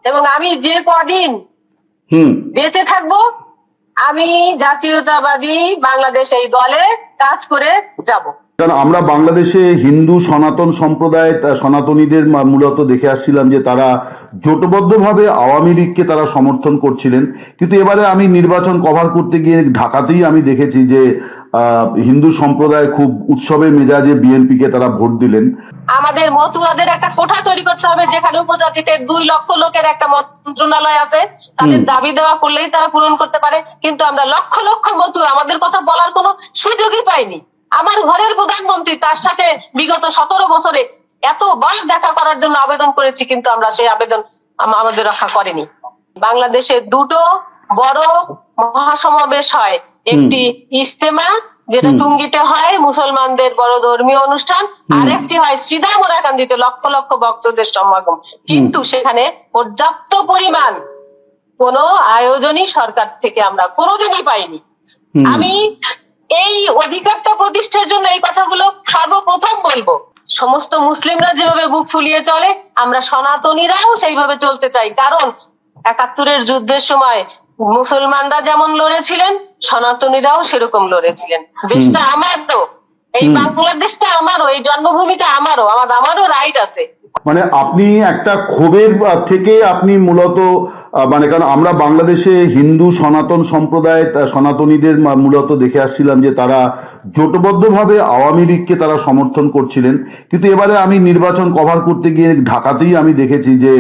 এবং আমি যে কদিন বেঁচে থাকবো আমি জাতীয়তাবাদী বাংলাদেশ এই দলে কাজ করে যাব। কারণ আমরা বাংলাদেশে হিন্দু সনাতন সম্প্রদায় সনাতনীদের মূলত দেখে আসছিলাম যে তারা জোটবদ্ধভাবে আওয়ামী লীগকে তারা সমর্থন করছিলেন, কিন্তু এবারে আমি নির্বাচন কভার করতে গিয়ে ঢাকাতেই আমি দেখেছি যে হিন্দু সম্প্রদায় খুব উৎসবের মেজাজে বিএনপিকে তারা ভোট দিলেন। আমাদের মতুয়াদের একটা কোঠা তৈরি করতে হবে যেখানে উপজাতিতে 2 লক্ষ লোকের একটা মন্ত্রণালয় আছে, তাদের দাবি দেওয়া করলেই তারা পূরণ করতে পারে। কিন্তু আমরা লক্ষ লক্ষ মতুয়া আমাদের কথা বলার কোনো সুযোগই পাইনি। আমার ঘরের প্রধানমন্ত্রী তার সাথে বিগত 17 বছরে এতবার দেখা করার জন্য আবেদন করেছি, কিন্তু আমরা সেই আবেদন আমাদের রক্ষা করেনি। বাংলাদেশে 2টো বড় মহাসমাবেশ হয়, একটি ইজতেমা যেটা টুঙ্গিতে হয় মুসলমানদের বড় ধর্মীয় অনুষ্ঠান, আর একটি হয় সিধা মোরাকান্দিতে লক্ষ লক্ষ ভক্তদের সমাগম। কিন্তু সেখানে পর্যাপ্ত পরিমাণ কোনো আয়োজনই সরকার থেকে আমরা কোনোদিনই পাইনি। আমি এই অধিকারটা প্রতিষ্ঠার জন্য এই কথাগুলো সর্বপ্রথম বলবো। সমস্ত মুসলিমরা যেভাবে বুক ফুলিয়ে চলে আমরা সনাতনীরাও সেইভাবে চলতে চাই, কারণ 71-এর যুদ্ধের সময় মুসলমানরা যেমন লড়েছিলেন সনাতনীরাও সেরকম লড়েছিলেন। দেশটা আমারও, এই বাংলাদেশটা আমারও, এই জন্মভূমিটা আমারও, আমারও রাইট আছে। মানে আপনি একটা ক্ষোভের থেকে আপনি মূলত মানে কারণ আমরা বাংলাদেশে হিন্দু সনাতন সম্প্রদায় সনাতনীদের মূলত দেখে আসছিলাম যে তারা জোটবদ্ধভাবে আওয়ামী লীগকে তারা সমর্থন করছিলেন, কিন্তু এবারে আমি নির্বাচন কভার করতে গিয়ে ঢাকাতেই আমি দেখেছি যে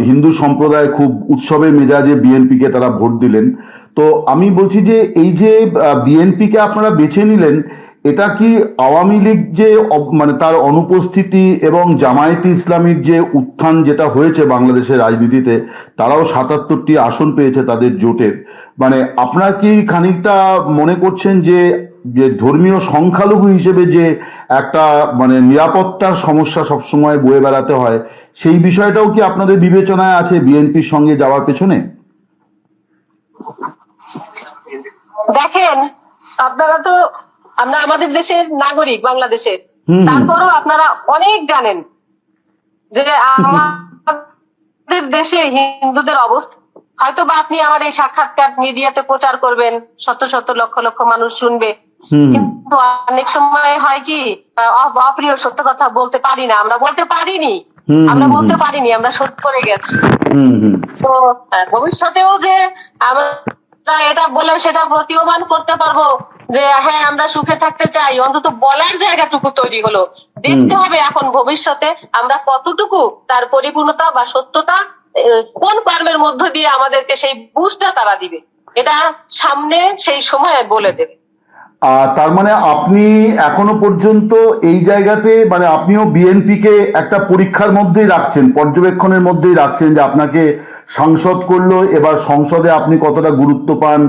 হিন্দু সম্প্রদায় খুব উৎসবের মেজাজে বিএনপিকে তারা ভোট দিলেন। তো আমি বলছি যে এই যে বিএনপিকে আপনারা বেছে নিলেন, এটা কি আওয়ামী লীগ যে মানে তার অনুপস্থিতি এবং জামায়াতে ইসলামীর যে উত্থান যেটা হয়েছে বাংলাদেশের রাজনীতিতে, তারাও 77টি আসন পেয়েছে তাদের জোটের, মানে আপনারা কি খানিকটা মনে করছেন যে ধর্মীয় সংখ্যালঘু হিসেবে যে একটা মানে নিরাপত্তার সমস্যা সবসময় বয়ে বেড়াতে হয়, সেই বিষয়টাও কি আপনাদের বিবেচনায় আছে বিএনপির সঙ্গে যাওয়ার পেছনে? দেখেন, আপনারা তো আমরা আমাদের দেশের নাগরিক বাংলাদেশের, তারপরও আপনারা অনেক জানেন যে আমাদের দেশে হিন্দুদের অবস্থা। হয়তো বা আপনি আমার এই সাক্ষাৎকার মিডিয়াতে প্রচার করবেন, শত শত লক্ষ লক্ষ মানুষ শুনবে, কিন্তু অনেক সময় হয় কি অপ্রিয় সত্য কথা বলতে পারি না, আমরা বলতে পারিনি, আমরা সত্য করে গেছি। তো ভবিষ্যতেও যে আমরা এটা বলে সেটা প্রতীয়মান করতে পারবো যে হ্যাঁ আমরা সুখে থাকতে চাই, অন্তত বলার জায়গাটুকু তৈরি হলো। দেখতে হবে এখন ভবিষ্যতে আমরা কতটুকু তার পরিপূর্ণতা বা সত্যতা কোন কর্মের মধ্য দিয়ে আমাদেরকে সেই বুঝটা তারা দিবে, এটা সামনে সেই সময় বলে দেবে। তার মানে আপনি এখনো পর্যন্ত এই জায়গাতে মানে আপনিও বিএনপিকে একটা পরীক্ষার মধ্যেই রাখছেন, পর্যবেক্ষণের মধ্যেই রাখছেন যে আপনাকে সাংসদ করলো, এবার সংসদে আপনি কতটা গুরুত্ব পান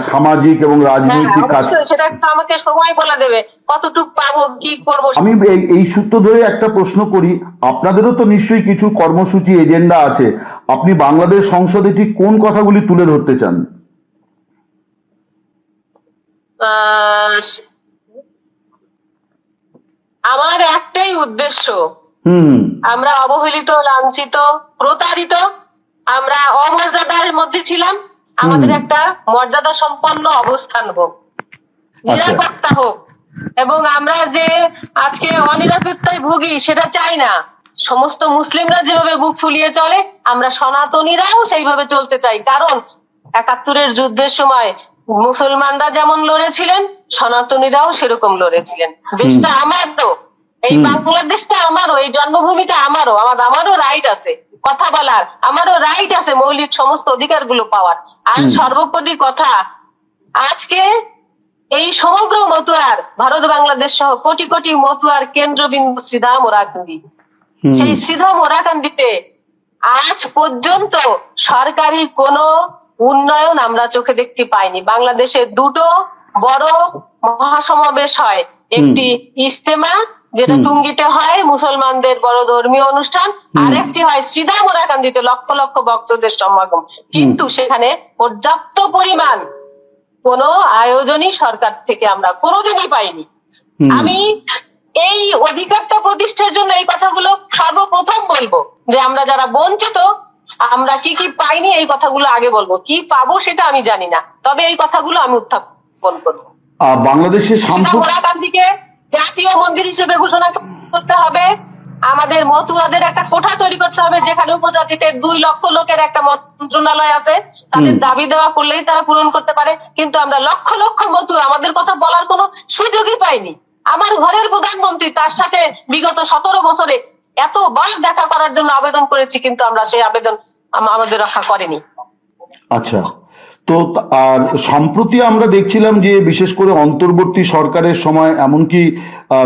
সামাজিক এবং রাজনৈতিক কাজ, সেটা আমাকে সময় বলে দেবে কতটুকু পাবো, কি করবো। আমি এই সূত্র ধরে একটা প্রশ্ন করি, আপনাদেরও তো নিশ্চয়ই কিছু কর্মসূচি এজেন্ডা আছে, আপনি বাংলাদেশ সংসদে ঠিক কোন কথাগুলি তুলে ধরতে চান? আমার একটাই উদ্দেশ্য, আমরা অবহেলিত, লাঞ্ছিত, প্রতারিত, আমরা অমর্যাদার মধ্যে ছিলাম, আমাদের একটা মর্যাদা সম্পন্ন অবস্থান হোক, নিরাপত্তা হোক, এবং আমরা যে আজকে অনিরাপত্তায় ভুগি সেটা চাই না। সমস্ত মুসলিমরা যেভাবে বুক ফুলিয়ে চলে আমরা সনাতনীরাও সেইভাবে চলতে চাই, কারণ 71-এর যুদ্ধের সময় মুসলমানরা যেমন লড়েছিলেন সনাতনীরাও সেরকম লড়েছিলেন। দেশটা আমারও, এই বাংলাদেশটা আমারও, এই জন্মভূমিটা আমারও, আমারও রাইট আছে কথা বলার, আমারও রাইট আছে মৌলিক সমস্ত অধিকারগুলো পাওয়ার। আর সর্বোপরি কথা, আজকে এই সমগ্র মতুয়ার, ভারত বাংলাদেশ সহ কোটি কোটি মতুয়ার কেন্দ্রবিন্দু সিধা মোরাকান্দি। সেই সিধা মোরাকান্দিতে আজ পর্যন্ত সরকারি কোনো উন্নয়ন আমরা চোখে দেখতে পাইনি। বাংলাদেশে 2টো বড় মহাসমাবেশ হয়, একটি ইজতেমা যেটা টুঙ্গিতে হয় মুসলমানদের বড় ধর্মীয় অনুষ্ঠান, আর একটি হয় সিধা মোরাকান্দিতে লক্ষ লক্ষ ভক্তদের সমাগম। কিন্তু সেখানে পর্যাপ্ত পরিমাণ কোনো আয়োজনই সরকার থেকে আমরা কোনোদিনই পাইনি। আমি এই অধিকারটা প্রতিষ্ঠার জন্য এই কথাগুলো সর্বপ্রথম বলবো যে আমরা যারা বঞ্চিত আমরা কি কি পাইনি এই কথাগুলো আগে বলবো, কি পাবো সেটা আমি জানি না, তবে এই কথাগুলো আমি উত্থাপন করবো। বাংলাদেশের ওরাকান্দিকে জাতীয় মন্দির হিসেবে ঘোষণা করতে হবে, আমাদের মতুয়াদের একটা কোঠা তৈরি করতে হবে যেখানে উপজাতিতে 2 লক্ষ লোকের একটা মন্ত্রণালয় আছে, তাদের দাবি দেওয়া করলেই তারা পূরণ করতে পারে। কিন্তু আমরা লক্ষ লক্ষ মতুয়া আমাদের কথা বলার কোনো সুযোগই পাইনি। আমার ঘরের প্রধানমন্ত্রী, তার সাথে বিগত 17 বছরে এতবার দেখা করার জন্য আবেদন করেছি, কিন্তু আমরা সেই আবেদন আমাদের রক্ষা করেনি। আচ্ছা, তো আর সম্প্রতি আমরা দেখছিলাম যে বিশেষ করে অন্তর্বর্তী সরকারের সময়, এমনকি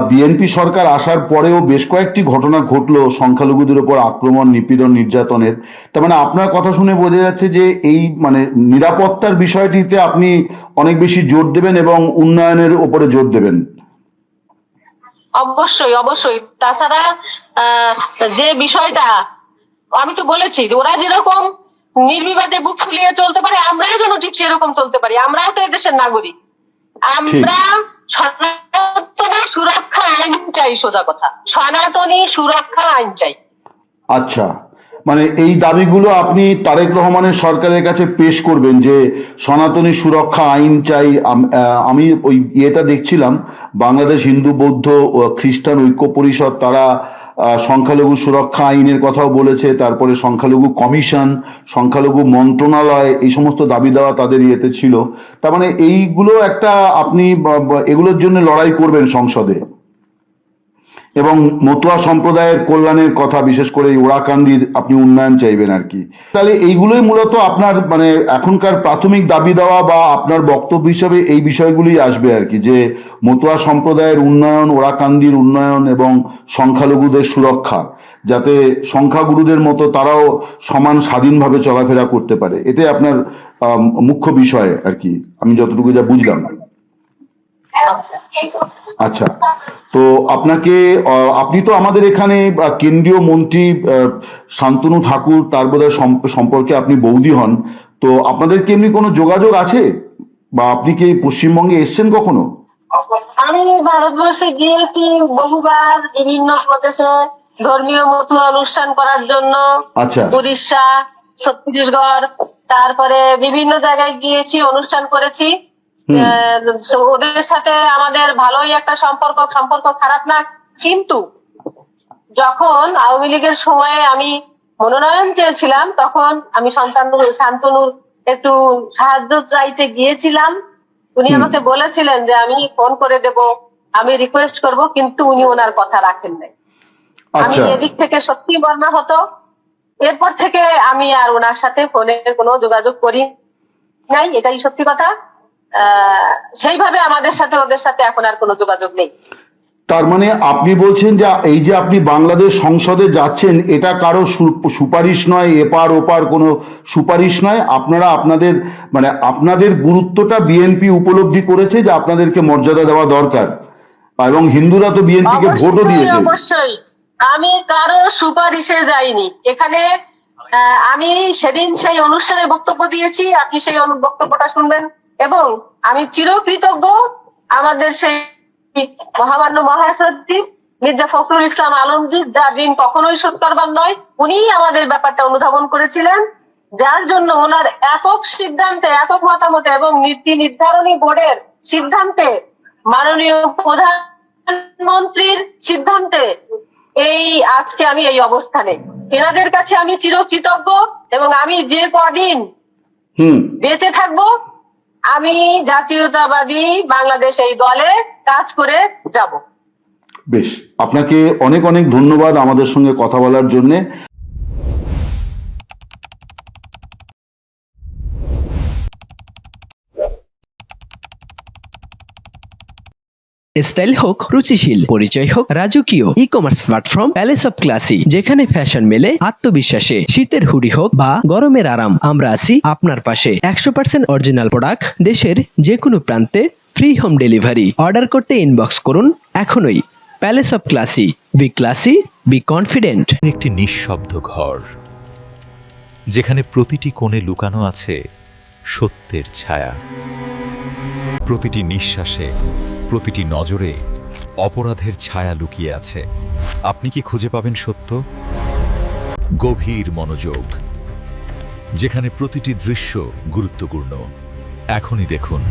বিএনপি সরকার আসার পরেও বেশ কয়েকটি ঘটনা ঘটলো সংখ্যালঘুদের উপর আক্রমণ, নিপীড়ন, নির্যাতনের। তার মানে আপনার কথা শুনে বোঝা যাচ্ছে যে এই মানে নিরাপত্তার বিষয়টিতে আপনি অনেক বেশি জোর দেবেন এবং উন্নয়নের উপরে জোর দেবেন। অবশ্যই অবশ্যই। তাছাড়া যে বিষয়টা আমি তো বলেছি যে ওরা যেরকম নির্বিবাদে বুক ফুলিয়ে চলতে পারে, আমরাও যেন ঠিক সেরকম চলতে পারি। আমরাও তো এদেশের নাগরিক, আমরা সনাতনী সুরক্ষা আইন চাই, সোজা কথা, সনাতনী সুরক্ষা আইন চাই। আচ্ছা, মানে এই দাবিগুলো আপনি তারেক রহমানের সরকারের কাছে পেশ করবেন যে সনাতনী সুরক্ষা আইন চাই। আমি ওই ইয়েটা দেখছিলাম, বাংলাদেশ হিন্দু বৌদ্ধ ও খ্রিস্টান ঐক্য পরিষদ, তারা সংখ্যালঘু সুরক্ষা আইনের কথাও বলেছে, তারপরে সংখ্যালঘু কমিশন, সংখ্যালঘু মন্ত্রণালয়, এই সমস্ত দাবি দেওয়া তাদের ইয়েতে ছিল। তার মানে এইগুলো একটা আপনি এগুলোর জন্য লড়াই করবেন সংসদে, এবং মতুয়া সম্প্রদায়ের কল্যাণের কথা, বিশেষ করে ওরাকান্দির আপনি উন্নয়ন চাইবেন আর কি। তাহলে এইগুলোই মূলত আপনার মানে এখনকার প্রাথমিক দাবি দেওয়া বা আপনার বক্তব্য হিসাবে এই বিষয়গুলি আসবে আর কি, যে মতুয়া সম্প্রদায়ের উন্নয়ন, ওরাকান্দির উন্নয়ন এবং সংখ্যালঘুদের সুরক্ষা, যাতে সংখ্যাগুরুদের মতো তারাও সমান স্বাধীনভাবে চলাফেরা করতে পারে, এটাই আপনার মুখ্য বিষয় আর কি, আমি যতটুকু যা বুঝলাম। আচ্ছা, তো আপনাকে আপনি তো আমাদের এখানে কেন্দ্রীয় মন্ত্রী শান্তনু ঠাকুর, তার বোধহয় সম্পর্কে আপনি বৌদি হন, তো আপনাদের কি এমনি কোনো যোগাযোগ আছে, বা আপনি কি পশ্চিমবঙ্গে এসছেন কখনো? আমি ভারতবর্ষে গিয়েছি বহুবার, বিভিন্ন প্রদেশে ধর্মীয় মতুয়া অনুষ্ঠান করার জন্য। আচ্ছা, উড়িষ্যা, ছত্তিশগড়, তারপরে বিভিন্ন জায়গায় গিয়েছি, অনুষ্ঠান করেছি। ওদের সাথে আমাদের ভালোই একটা সম্পর্ক খারাপ না। কিন্তু যখন আওয়ামী লীগের সময়ে আমি মনোনয়ন চেয়েছিলাম, তখন আমি শান্তনুর একটু সাহায্য চাইতে গিয়েছিলাম। উনি আমাকে বলেছিলেন যে আমি ফোন করে দেব, আমি রিকোয়েস্ট করব, কিন্তু উনি ওনার কথা রাখেন নাই। আমি এদিক থেকে সত্যি বর্ণা হতো। এরপর থেকে আমি আর ওনার সাথে ফোনে কোনো যোগাযোগ করি নাই, এটাই সত্যি কথা। সেইভাবে আমাদের সাথে ওদের সাথে এখন আর কোনো যোগাযোগ নেই। তার মানে আপনি বলছেন যে এই যে আপনি বাংলাদেশ সংসদে যাচ্ছেন, এটা কারো সুপারিশ নয়, এপার ওপার কোনো সুপারিশ নয়, আপনারা আপনাদের মানে আপনাদের গুরুত্বটা বিএনপি উপলব্ধি করেছে যে আপনাদেরকে মর্যাদা দেওয়া দরকার, এবং হিন্দুরা তো বিএনপিকে ভোটও দিয়েছে। অবশ্যই, আমি কারো সুপারিশে যাইনি এখানে। আমি সেদিন সেই অনুষ্ঠানে বক্তব্য দিয়েছি, আপনি সেই বক্তব্যটা শুনবেন, এবং আমি চিরকৃতজ্ঞ আমাদের সেই মহামান্য মহাসচিব মির্জা ফখরুল ইসলাম আলমগীর, যার ঋণ কখনোই শোধ করবার নয়। উনি আমাদের ব্যাপারটা অনুধাবন করেছিলেন, যার জন্য ওনার একক সিদ্ধান্তে, একক মতামতে এবং নীতি নির্ধারণী বোর্ডের সিদ্ধান্তে, মাননীয় প্রধানমন্ত্রীর সিদ্ধান্তে এই আজকে আমি এই অবস্থানে। এনাদের কাছে আমি চিরকৃতজ্ঞ, এবং আমি যে কদিন বেঁচে থাকবো আমি জাতীয়তাবাদী বাংলাদেশ এই দলে কাজ করে যাব। বেশ, আপনাকে অনেক অনেক ধন্যবাদ আমাদের সঙ্গে কথা বলার জন্য। স্টাইল হোক রুচিশীল, পরিচয় হোক রাজকীয়, e commerce platform palace of classy, যেখানে ফ্যাশন মেলে আত্মবিশ্বাসে। শীতের হুডি হোক বা গরমের আরাম, আমরা আছি আপনার পাশে। 100% অরিজিনাল প্রোডাক্ট, দেশের যে কোনো প্রান্তে, ফ্রি হোম ডেলিভারি। অর্ডার করতে ইনবক্স করুন এখনই। Palace of classy, B classy, be confident. একটি নিঃশব্দ ঘর, যেখানে প্রতিটি কোণে লুকানো আছে সত্যের ছায়া। প্রতিটি নিঃশ্বাসে, প্রতিটি নজরে অপরাধের ছায়া লুকিয়ে আছে। আপনি কি খুঁজে পাবেন সত্য? গভীর মনোযোগ, যেখানে প্রতিটি দৃশ্য গুরুত্বপূর্ণ। এখনই দেখুন